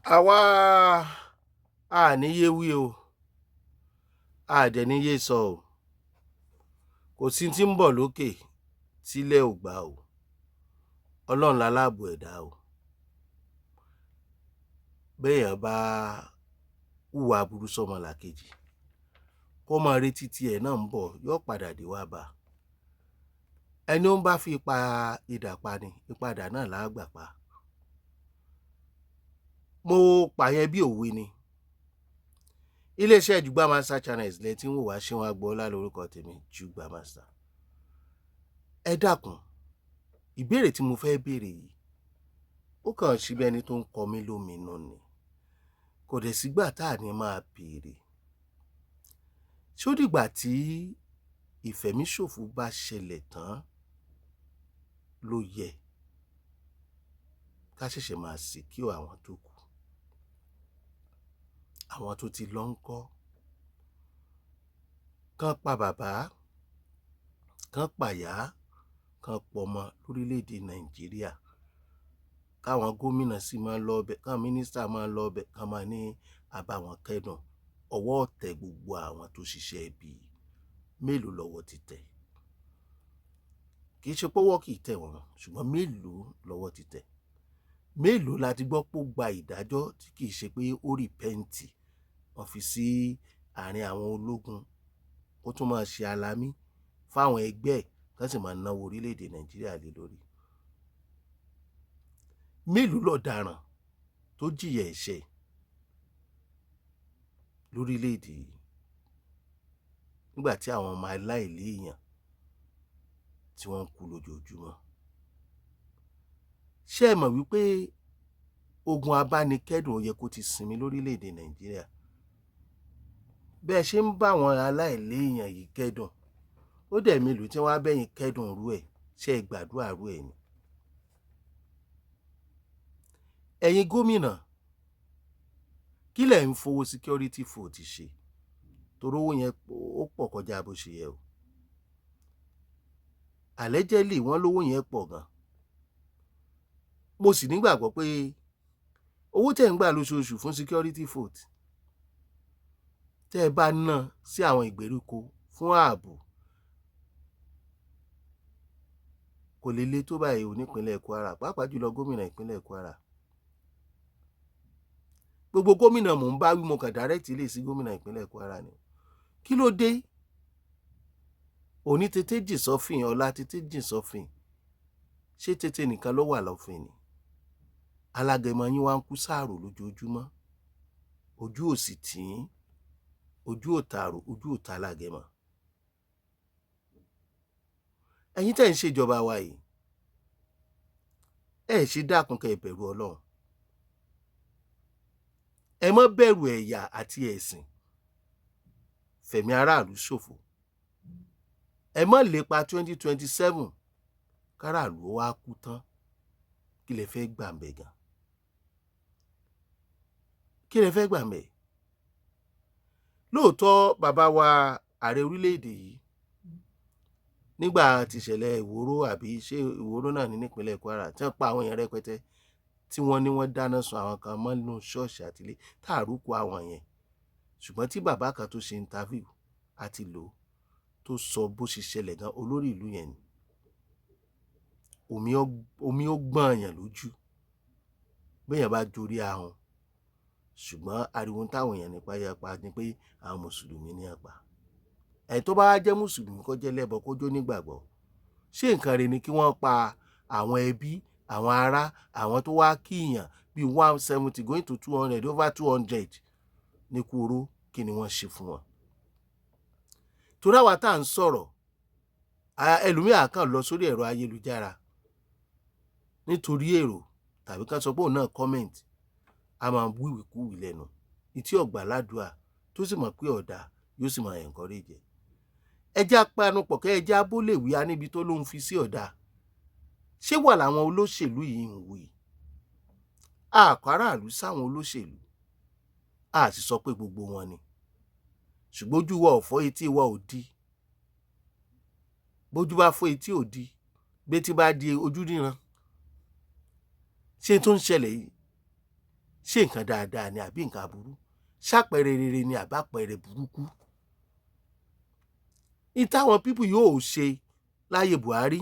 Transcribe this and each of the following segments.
àwa a ní yé wí o, a dẹ̀ ní yé sọ o. Kò sí tí ń bọ̀ lókè tílẹ̀ ò gbà o. Ọlọ́run láláàbò ẹ̀dá o. Béèyàn bá hùwà aburú sọ́mọlàkejì, kó máa retí tiẹ̀ náà ń bọ̀, yóò padà dé wá bá. Ẹni ó ń bá fi ipa idà pa ni, ìpadà náà là á gbà pa. Mo pààyàn bí òwe ni. Iléeṣẹ́ Jugba Master Channels lẹ tí ń wò wá, Ṣéun Agboola lórúkọ tèmi, Jugba Master. Ẹ dákun, ìbéèrè tí mo fẹ́ béèrè yìí, ó kàn sí bí ẹni tó ń kọ mí lóminú ni. Kò dẹ̀ sígbà tá à ní máa béèrè. Ṣó dìgbà tí ìfẹ̀míṣòfò bá ṣẹlẹ̀ tán ló yẹ ká ṣẹ̀ṣẹ̀ máa secure àwọn tó kù? Àwọn tó ti lọ ńkọ́? Kán pa bàbá, kán pàyá, kán pọmọ lórílẹ̀‐èdè Nàìjíríà, káwọn gómìnà sì máa lọ ọbẹ̀, káwọn mínísítà máa lọ ọbẹ̀, kán máa ní àbáwọn kẹ́dùn. Ọwọ́ ọ̀tẹ̀ gbogbo àwọn tó ṣiṣẹ́ ibi mélòó lọ́wọ́ ti tẹ̀? Kì í ṣe pọ́wọ́ kì í tẹ̀ wọ́n, ṣùgbọ́n mélòó lọ́wọ́ ti tẹ̀? Mélòó la ti gbọ́ pé ó gba ìdájọ́ tí kì í ṣe pé ó rìpẹ́ǹtì, wọ́n fi sí àárín àwọn ológun, ó tún máa ṣe alamí fáwọn ẹgbẹ́ ẹ̀ kán sì máa náwó orílẹ̀‐èdè Nàìjíríà lé lórí? Mélòó lọ̀daràn tó jìyà ẹ̀ṣẹ̀ lórílẹ̀‐èdè yìí nígbà tí àwọn ọmọ aláìléèyàn tí wọ́n ń kú lójoojúmọ́? Ṣé ẹ mọ̀ wípé ogun abánikẹ́dùn ó yẹ kó ti sinmi lórílẹ̀‐èdè Nàìjíríà? Bẹ́ẹ̀ ṣe ń bá àwọn aláìléèyàn yìí kẹ́dùn, ó dẹ̀ mélòó tí wọ́n á bẹ́yìn kẹ́dùn rú ẹ̀? Ṣé ẹ gbàdúrà rú ẹ̀ ni? Ẹ̀yin gómìnà, kí lẹ̀ ń fowó security vote ṣe? Torí owó yẹn ó pọ̀ kọjá bó ṣe yẹ o. Allegedly wọ́n lówó yẹn pọ̀ gan. Mo sì nígbàgbọ́ pé owó tẹ̀ ń gbà lóṣooṣù fún security vote, tẹ́ ẹ bá ná sí àwọn ìgbèríko fún ààbò, kò lè le tó báyìí o nípínlẹ̀ Kwara, pàápàá jùlọ gómìnà ìpínlẹ̀ Kwara. Gbogbo gómìnà mò ń bá wí, mo kàn direct lè sí gómìnà ìpínlẹ̀ Kwara ni. Kí ló dé? Òní tètè jìn sọ́fìn, ọ̀la tètè jìn sọ́fìn. Ṣé tètè nìkan ló wà lọ́fìn ni? Alágẹmọ yín wá ń kú sáàrò lójoojúmọ́. Ojú ò sì tì í, ojú ò tààrò, ojú ò ta alágẹmọ. Ẹ̀yin tẹ́ ń ṣèjọba wa yìí, ẹ ṣe dákun kẹ́ ẹ bẹ̀rù Ọlọ́run. Ẹ má bẹ̀rù ẹ̀yà àti ẹ̀sìn fẹ̀mí aráàlú ṣòfò. Ẹ má lépa 2027 káràlú ó wá kú tán. Kí lẹ fẹ́ gbà ń bẹ̀ gan? Kí lẹ fẹ́ gbà ń bẹ̀? Lóòótọ́ bàbá wa ààrẹ orílẹ̀-èdè yìí, nígbà tìṣẹ̀lẹ̀ ìwòrò, àbí ṣé ìwòrò náà ní nípínlẹ̀ Kwara, tí wọ́n pa àwọn èèyàn rẹpẹtẹ, tí wọ́n ní wọ́n dáná sun àwọn kan mọ́nú ṣọ́ọ̀ṣì àtìlé, táàrúkọ àwọn yẹn. Ṣùgbọ́n tí bàbá kan tó ṣe interview àti lò tó sọ bó ṣe ṣẹlẹ̀ gan, olórí ìlú yẹn ni, omi ó gbọ́n èèyàn lójú béèyàn bá dorí ahun. Ṣùgbọ́n ariwo táwọn èèyàn nípa yapa ni pé àwọn mùsùlùmí ní apá. Ẹni tó bá jẹ́ mùsùlùmí kó jẹ́ lẹ́bọ, kó jó nígbàgbọ́. Ṣé nǹkan rẹ̀ ni kí wọ́n pa àwọn ẹbí, àwọn ará, àwọn tó wá kíyàn bíi 170 going to 200, over 200 ní kúrò? Kí ni wọ́n ṣe fún wọn? Torí àwa tá à ń sọ̀rọ̀, ẹlòmíà kàn lọ sórí ẹ̀rọ ayélujára nítorí èrò, tàbí ká sọ pé òun náà comment, a máa wíwìkúwì lẹ́nu. Ìtí ọ̀gbà ládùúà tó sì mọ̀ pé ọ̀dà yóò sì máa encourage. Ẹ jẹ́ apanupọ̀ kẹ́ ẹ jẹ́ abólè wí á níbi tó lóun fi sí ọ̀dà. Ṣé wà láwọn olóṣèlú yìí ń wí? Àkọ́ aráàlú sáwọn olóṣèlú, a sì sọ pé gbogbo wọn ni. Ṣùgbọ́n ojú wa ò fọ́, etí wa ò di. Bójú bá fọ́, etí ò di. Bétí bá di, ojú ríran. Ṣé tó ń ṣẹlẹ̀ yìí ṣé nǹkan dáadáa ni àbí nǹkan aburú, ṣàpẹẹrẹ rere ni àbápẹẹrẹ burúkú. Ní táwọn pípù yóò ṣe láyé Buhari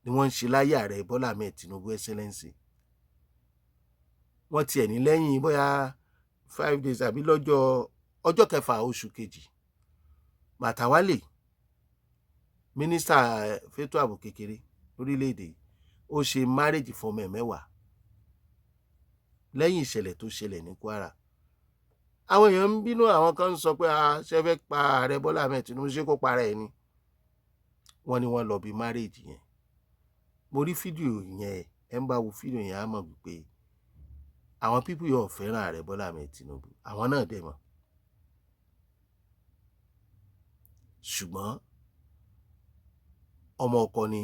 ni wọ́n ń ṣe láyé ààrẹ Bọ́lá Ahmed Tinubu Excellency. Wọ́n tiẹ̀ ní lẹ́yìn bóyá 5 days àbí ọjọ́ kẹfà oṣù kejì, Màtáwálè mínísítà fétò ààbò kékeré lórílẹ̀‐èdè ó ṣe márèjì fọmọ ẹ̀ 10 lẹ́yìn ìṣẹ̀lẹ̀ tó ṣẹlẹ̀ ní Kwara. Àwọn èèyàn ń bínú, àwọn kan ń sọ pé ṣe fẹ́ pa ààrẹ Bọ́lá Ahmed Tinubu, ṣé kó para ẹ̀ ni. Wọ́n ní wọ́n lọ bí márèjì yẹn. Mo rí fídíò yẹn, ẹ ń bá wo fídíò yẹn á mọ̀ wípé àwọn pípù yóò fẹ́ràn ààrẹ Bọ́lá Ahmed Tinubu, àwọn náà dẹ̀ mọ̀. Ṣùgbọ́n ọmọ ọkọ ni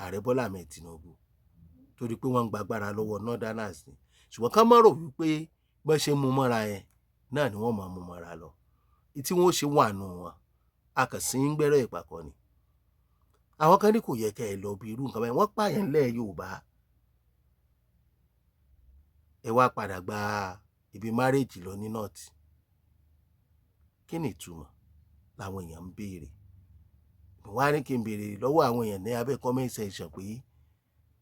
ààrẹ Bọ́lá Ahmed Tinubu torí pé wọ́n ń gbàgbára lọ́wọ́ northerners ni. Ṣùgbọ́n ká má rò wípé bọ́n ṣe mú mọ́ra yẹn náà ni wọ́n máa mú mọ́ra lọ. Tí wọ́n ṣe wà nù wọn, a kàn sí ń gbẹ́rẹ́ ìpàkọ́ ni. Àwọn kan ní kò yẹ kẹ́ ẹ lọ bí irú nǹkan báyìí, wọ́n pààyàn ńlẹ̀ Yorùbá. Ẹ wá padà gba ibi márèjì lọ ní north. Kí ni ìtumọ̀ làwọn èèyàn ń béèrè? Wọ́n á ní kí n béèrè lọ́wọ́ àwọn èèyàn ní abẹ́ comment section pé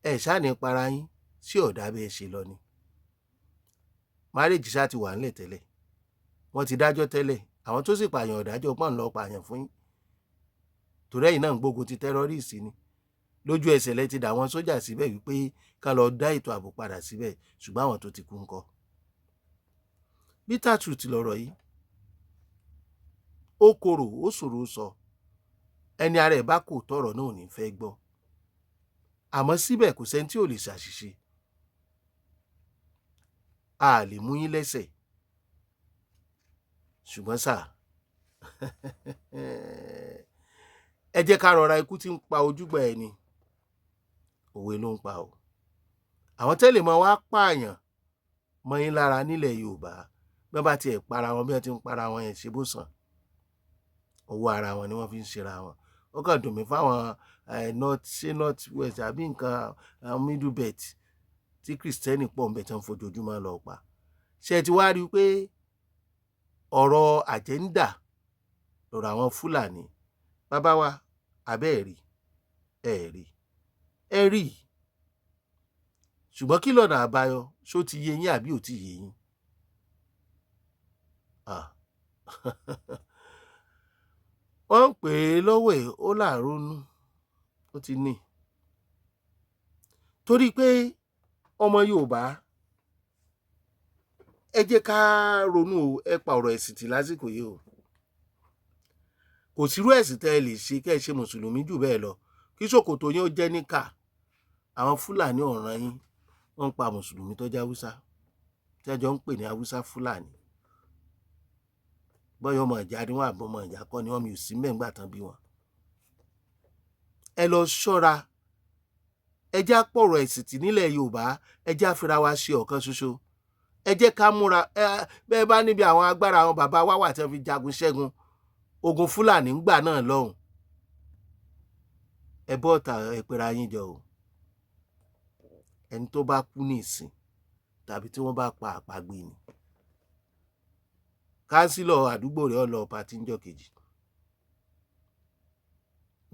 ẹ ṣáà ní para yín sí ọ̀dà bẹ́ẹ̀ ṣe lọ ni. Márèjì ṣáà ti wà ńlẹ̀ tẹ́lẹ̀, wọ́n ti dájọ́ tẹ́lẹ̀, àwọn tó sì pààyàn ọ̀dájọ́ pọ́n lọ pààyàn fún yín. Torí ẹ̀yin náà ń gbógun ti tẹ́rọ́rìsì ni. Lójú ẹsẹ̀ lẹ ti dà wọ́n sójà síbẹ̀ wípé ká lọ dá ètò ààbò padà síbẹ̀, ṣùgbọ́n àwọn tó ti kú ńkọ́. Bitter truth lọ̀rọ̀ yìí. Ó korò, ó ṣòro sọ. Ẹni ara ẹ̀ bá kò tọ̀rọ̀ náà ò ní fẹ́ gbọ́. Àmọ́ síbẹ̀ kò sẹ́ni tí ò lè ṣàṣìṣe. A lè mú yín lẹ́sẹ̀. Ṣùgbọ́n sà, ẹ jẹ́ ká rọra, ikú tí ń pa ojúgbà ẹni, òwe ló ń pa o. Àwọn tẹ́lẹ̀ mọ́ wá pààyàn mọ́ yín lára nílẹ̀ Yorùbá, bí wọ́n bá tiẹ̀ para wọn bí wọ́n ti ń para wọn yẹn ṣe bó sàn. Owó ara wọn ni wọ́n fi ń ṣera wọn. Ó kàn dùn mí fáwọn north west àbí nǹkan middle belt tí Kristẹni pọ̀ ń bẹ̀ tán fojoojúmọ́ lọ pa. Ṣé ẹ ti wá rí i pé ọ̀rọ̀ àjẹ́ńdà lọ̀rọ̀ àwọn Fúlàní? Bàbá wa abẹ́ẹ̀rí ẹ rí. Ṣùgbọ́n kí lọ̀nà àbáyọ? Ṣó ti yé yín àbí ò ti yé yín? Wọ́n ń pè é lọ́wọ́ ẹ̀, ó làrónú, ó ti ní. Torí pé ọmọ Yorùbá, ẹ jẹ́ ká ronú o, ẹ pa ọ̀rọ̀ ẹ̀sìn tì lásìkò yìí o. Kò sírú ẹ̀sìn tẹ́ ẹ lè ṣe kẹ́ ẹ ṣe mùsùlùmí jù bẹ́ẹ̀ lọ kí ṣòkòtò yín ó jẹ́ níkà. Àwọn Fúlàní ọ̀ràn yín wọ́n ń pa mùsùlùmí tó jẹ́ Haúsá, tí ẹjọ́ ń pè ní Haúsá Fúlàní. Bọ́yọ̀ ọmọ ìjà ni wọ́n àbọ̀ ọmọ ìjà kọ́ ni wọ́n, mi ò sí mẹ́ngbà tán bí wọn. Ẹ lọ ṣọ́ra. Ẹ jẹ́ àpọ̀rọ̀ ẹ̀sìn tì nílẹ̀ Yorùbá, ẹ jẹ́ àfira wa ṣe ọ̀kan ṣoṣo. Ẹ jẹ́ ká múra. Bẹ́ẹ̀ bá níbi àwọn agbára àwọn bàbá wa wà tí wọ́n fi jagun ṣẹ́gun ogun Fúlàní ń gbà náà lọ́hùn. Ẹ bọ́ ọ̀tà ẹ pera yín jọ o. Ẹni tó bá kú ní ìsìn tàbí tí wọ́n bá pa àpagbè ni, kánsílọ̀ àdúgbò rẹ̀ ó lọ pàtí ńjọ́ kejì.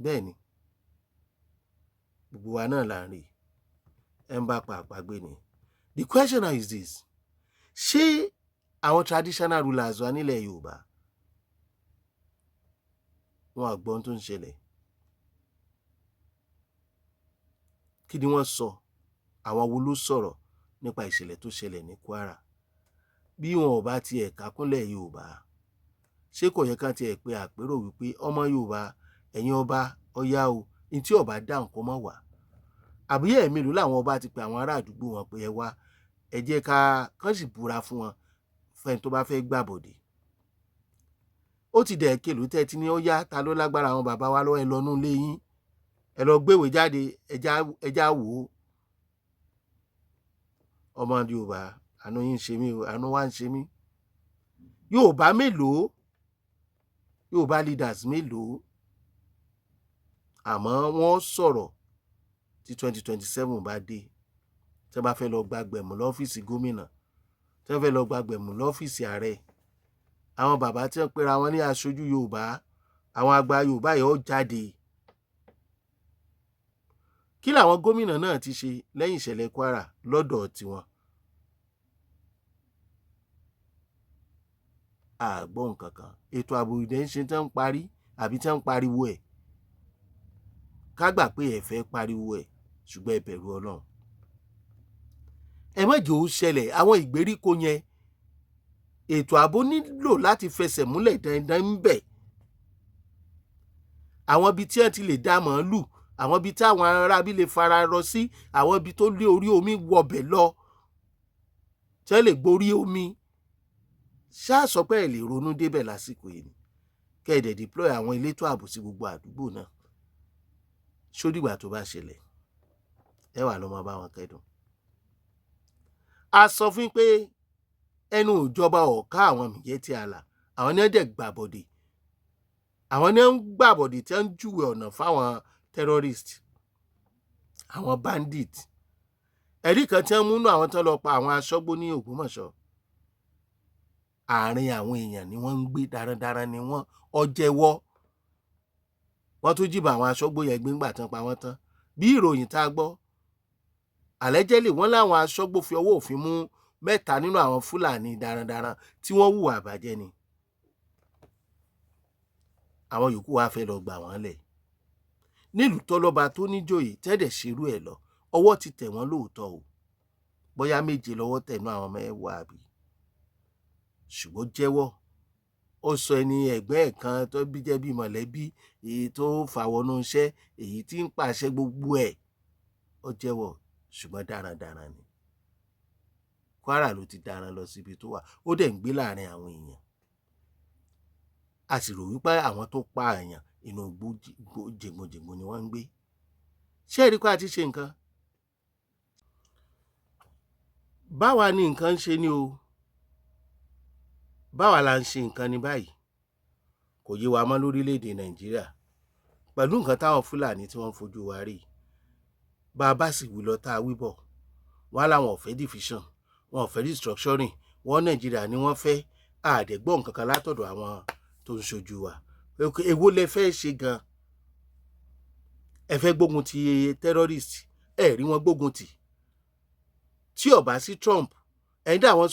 Bẹ́ẹ̀ ni, gbogbo wa náà là ń rí. Ẹ ń bá pa àpagbè ni. The question now is this: ṣé àwọn traditional rulers wa nílẹ̀ Yorùbá wọn àgbọ́n tó ń ṣẹlẹ̀? Kí ni wọ́n sọ? Àwọn wo ló sọ̀rọ̀ nípa ìṣẹ̀lẹ̀ tó ṣẹlẹ̀ ní Kwara? Bí wọn ò bá tiẹ̀ kákúnlẹ̀ Yorùbá, ṣé kò yẹ ká tiẹ̀ pé àpérò wípé ọmọ Yorùbá, ẹ̀yin ọba ọ̀yá o, ní tí ọba dá nǹkan mọ́ wà? Àbí ẹ̀mélòó làwọn ọba ti pe àwọn ará àdúgbò wọn pé ẹ wá, ẹ jẹ́ ká kán sì búra fún wọn fẹ́ni tó bá fẹ́ gbàbọ̀dè. Ó ti dẹ̀ kèlú tẹ́tí ní ó yá, ta ló lágbára àwọn bàbá wa lọ́wọ́? Ẹ lọ nú ilé yín, ẹ lọ gbéwèé jáde, ẹ já wò ó. Ọmọ Yorùbá, àánú yín ń ṣe mí o, àánú wá ń ṣe mí. Yorùbá mélòó, Yorùbá leaders mélòó àmọ́ wọ́n sọ̀rọ̀ tí 2027 bá dé, tí wọ́n bá fẹ́ lọ gbàgbẹ̀mù lọ́fíìsì gómìnà, tí wọ́n fẹ́ lọ gbàgbẹ̀mù lọ́fíìsì ààrẹ, àwọn bàbá tí wọ́n pera wọn ní aṣojú Yorùbá, àwọn àgbà Yorùbá yìí ó jáde. Kí làwọn gómìnà náà ti ṣe lẹ́yìn ìṣẹ̀lẹ̀ Kwara lọ́dọ̀ tiwọn? Àgbọ̀ nǹkan kan. Ètò ààbò ìdẹ́ ń ṣe tí wọ́n ń parí àbí tí wọ́n ń pariwo ẹ̀. Ká gbà pé ẹ fẹ́ pariwo ẹ̀, ṣùgbọ́n ẹ bẹ̀rù Ọlọ́run. Ẹ má jẹ́ ó ṣẹlẹ̀. Àwọn ìgbèríko yẹn, ètò ààbò nílò láti fẹsẹ̀ múlẹ̀ dandan ń bẹ̀. Àwọn ibi tí wọ́n ti lè dá màálù, àwọn ibi tí àwọn aráabí lè fara rọ sí, àwọn ibi tó lé orí omi wọbẹ̀ lọ, tí wọ́n lè gborí omi. Ṣáà sọ pé ẹ lè ronú débẹ̀ lásìkò yìí ni. Kẹ́ẹ̀dẹ̀ deploy àwọn elétò ààbò sí gbogbo àdúgbò náà. Ṣó dìgbà tó bá ṣẹlẹ̀, ẹ wà lọ máa bá wọn kẹ́dùn. A sọ fún pé ẹnu ìjọba ọ̀ká àwọn Miyetti Allah, àwọn ní wọ́n dẹ̀ gbàbọ̀dè. Àwọn ní wọ́n ń gbàbọ̀dè tí wọ́n ń júwe ọ̀nà fáwọn terrorist, àwọn bandit. Ẹ̀rí kan tí wọ́n múnú àwọn tó lọ pa àwọn aṣọ́gbó ní Ògbómọ̀ṣọ́. Àárín àwọn èèyàn ni wọ́n ń gbé, darandaran ni wọ́n, ọjẹ́wọ́. Wọ́n tún jìbọn àwọn aṣọ́gbó yẹn gbé ńgbà tán pa wọ́n tán. Bí ìròyìn tá a gbọ́, allegedly wọ́n láwọn aṣọ́gbó fi ọwọ́ òfin mú 3 nínú àwọn Fúlàní darandaran tí wọ́n hùwà àbàjẹ́ ni. Àwọn yòókù wá fẹ́ lọ gbà wọ́n lẹ̀. Nílùú tọ́lọ́ba tó níjòyè tẹ́dẹ̀ ṣerú ẹ̀ lọ, ọwọ́ ti tẹ̀ wọ́n lóòótọ́ o. Bóyá 7 lọ́wọ́ tẹ̀nú àwọn 10 àbí. Ṣùgbọ́n jẹ́wọ́, ó sọ ẹni ẹ̀gbẹ́ ẹ̀ kan tó bí jẹ́ bí mọ̀lẹ́bí, èyí tó fà wọnú iṣẹ́, èyí tí ń pàṣẹ gbogbo ẹ̀. Ó jẹ́wọ́, ṣùgbọ́n darandaran ni. Kwara ló ti daran lọ síbi tó wà, ó dẹ̀ ń gbé láàrin àwọn èèyàn. A sì rò wípé àwọn tó pa èèyàn inú igbó jègbonjègbon ni wọ́n ń gbé. Ṣé ẹ rí pé a ti ṣe nǹkan? Báwa ni nǹkan ń ṣe ni o. Báwa la ń ṣe nǹkan ní báyìí. Kò yé wa mọ́ lórílẹ̀‐èdè Nàìjíríà. Pẹ̀lú nǹkan táwọn Fúlàní tí wọ́n fojú wa rí. Bá a bá sì wí lọ tá a wí bọ̀, wọ́n láwọn ò fẹ́ division, wọn ò fẹ́ restructuring, wọ́n Nàìjíríà ni wọ́n fẹ́. Àdẹ̀gbọ́n nǹkan kan látọ̀dọ̀ àwọn tó ń ṣojú wa. Èwo lẹ fẹ́ ṣe gan? Ẹ fẹ́ gbógun ti terrorist, ẹ rí wọn gbógun tì. Tí ó bá sí Trump, ẹ̀yin dá àwọn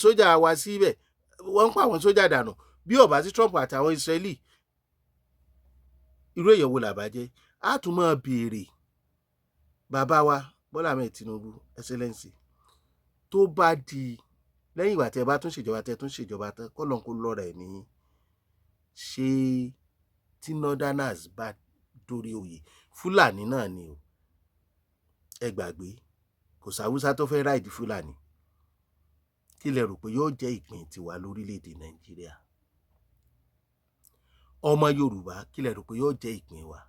sójà wa síbẹ̀, wọ́n ń pa àwọn sójà dànù. Bí ó bá sí Trump àtàwọn Israeli, irú èèyàn wo làbá jẹ́? A tún máa béèrè. Bàbá wa Bọ́lá Ahmed Tinubu, Excellency, tó bá di lẹ́yìn ìgbà tí ẹ bá tún ṣèjọba tán, kọ́lọ́n kó lọ́ra ẹ̀mí yín. Ṣé tí Northerners bá dórí oyè, Fúlàní náà ni o. Ẹ gbàgbé, kò sáwúsá tó fẹ́ ráìdì Fúlàní. Kí lẹ rò pé yóò jẹ́ ìpín tiwa lórílẹ̀‐èdè Nàìjíríà? Ọmọ Yorùbá, kí lẹ rò pé yóò jẹ́ ìpín wa?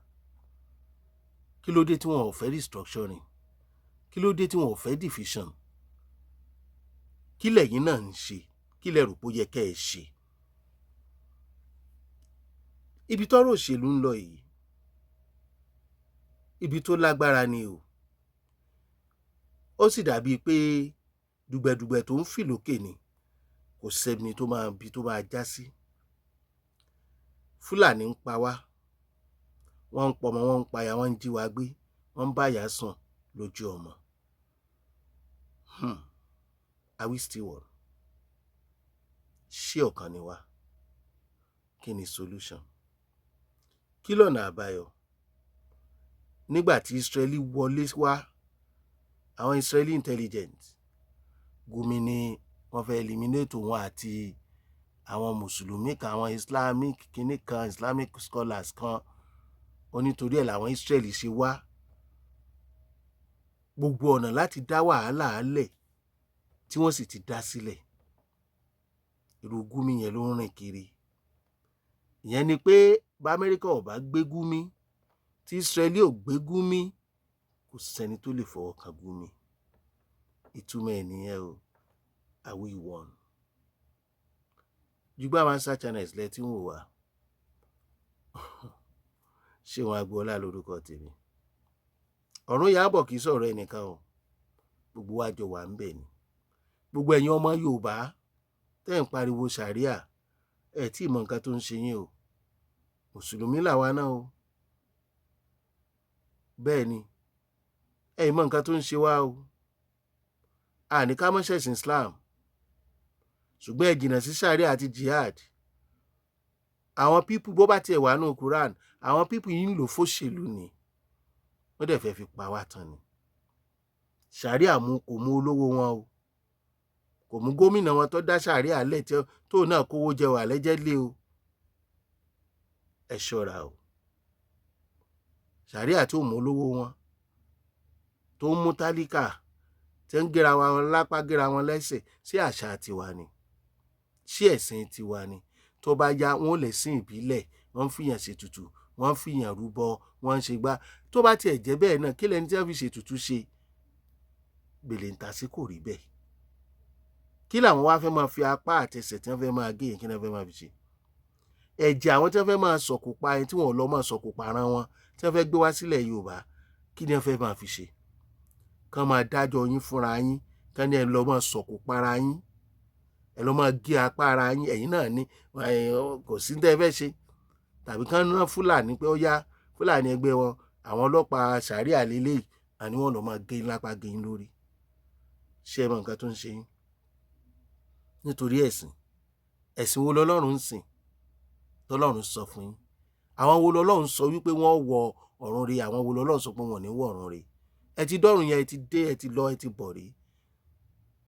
Kí ló dé tí wọn ò fẹ́ restructuring? Kí ló dé tí wọn ò fẹ́ division? Kí lẹ̀yin náà ń ṣe? Kí lẹ rò pé ó yẹ kẹ́ ẹ ṣe? Ibi tọ́rọ̀ òṣèlú ń lọ yìí, ibi tó lágbára ni o. Ó sì dàbí pé dùgbẹ̀dùgbẹ̀ tó ń fì lókè ni, kò sẹ́ni tó máa já sí. Fúlàní ń pa wá, wọ́n ń pọmọ, wọ́n ń paya, wọ́n ń jí wa gbé, wọ́n ń báyà sùn lójú ọmọ. Are we still one? Ṣé ọ̀kan ni wá? Kí ni solution? Kí lọ̀nà àbáyọ? Nígbà tí Israeli wọlé wá, àwọn Israeli intelligence, Gumi ni wọ́n fẹ́ eliminate wọn àti àwọn mùsùlùmí kan, àwọn Islamic scholars kan. Onítorí ẹ̀ làwọn Israeli ṣe wá gbogbo ọ̀nà láti dá wàhálà álẹ̀ tí wọ́n sì ti dá sílẹ̀. Irú Gumi yẹn ló ń rìn kiri. Ìyẹn ni pé bá Amẹ́ríkà ò bá gbé Gumi, tí Israeli ò gbé Gumi, kò sẹ́ni tó lè fọwọ́ kan Gumi. Ìtumọ̀ ẹ̀ nìyẹn o. Are we one? Jùgbọ́n àwọn answer channels lẹ tí ń wò wá. Ṣé wọn Agboola lórúkọ tèmi? Ọ̀run Ìyábọ̀ kì í sọ̀rọ̀ ẹnìkan o. Gbogbo wa jọ wà ń bẹ̀ ni. gbogbo ẹ̀yin ọmọ Yorùbá tẹ́ ń pariwo ṣàríà ẹ̀ tí ì mọ nǹkan tó ń ṣe yín o. Mùsùlùmí làwa náà o. Bẹ́ẹ̀ ni ẹ̀ mọ nǹkan tó ń ṣe wá o. Àní ká má ṣẹ̀sìn Islam, ṣùgbọ́n ẹ jìnnà sí ṣàríà àti jihad. Àwọn pípù bó bá tiẹ̀ wà nínú Quran, àwọn pípù yìí ń lò fóṣèlú ni, wọ́n dẹ̀ fẹ́ fi pa wá tán ni. Ṣàríà kò mú olówó wọn o, kò mú gómìnà wọn tó dá ṣàríà lẹ̀ tó náà kówó jẹ wà lẹ́jẹ́lé o. Ẹ ṣọ́ra o. Ṣàríà tó mú olówó wọn, tó ń mú tálíkà, tẹ́ ń gẹ́ra wọn lápá gẹ́ra wọn lẹ́sẹ̀, sí àṣà tiwa ni, sí ẹ̀sìn tiwa ni. Tó bá yá wọn ò lè sìn ìbílẹ̀, wọ́n ń fìyàn ṣètùtù, wọ́n ń fìyàn rúbọ, wọ́n ń ṣe gbá. Tó bá tiẹ̀ jẹ́ bẹ́ẹ̀ náà, kí lẹni tí wọ́n fi ṣètùtù ṣe? Gbèlè ń ta sí kò rí bẹ́ẹ̀. Kí làwọn wá fẹ́ máa fi apá àtẹsẹ̀ tí wọ́n fẹ́ máa gé yẹn, kí ni wọ́n fẹ́ máa fi ṣe? Ẹ̀jẹ̀ àwọn tí wọ́n fẹ́ máa sọ̀kò pa ẹni tí wọ́n lọ máa sọ̀kò pa ara wọn, tí wọ́n fẹ́ gbé wá sílẹ̀ Yorùbá, kí ni wọ́n fẹ́ máa fi ṣe? Kán máa dájọ́ yín fúnra yín, kán ní ẹ lọ máa sọ̀kò pa ara yín, ẹ lọ máa gé apá ara yín, ẹ̀yin náà ní kò sí tẹ́ ẹ fẹ́ ṣe. Tàbí kán rán Fúlàní pé ó yá, Fúlàní ẹgbẹ́ wọn, àwọn ọlọ́pàá ṣàríà lélẹ́yìí, àní wọ́n lọ máa gé yín lápá gé yín lórí. Ṣé ẹ mọ nǹkan tó ń ṣe yín? Nítorí ẹ̀sìn wo lọ́lọ́run ń sìn tọ́lọ́run sọ fún yín? Àwọn wo lọ́lọ́run sọ wípé wọ́n wọ ọ̀run re? Àwọn wo lọ́lọ́run sọ pé wọ́n ní wọ ọ̀run re? Ẹ ti dọ́run yẹn, ẹ ti dé, ẹ ti lọ, ẹ ti bọ̀ rí.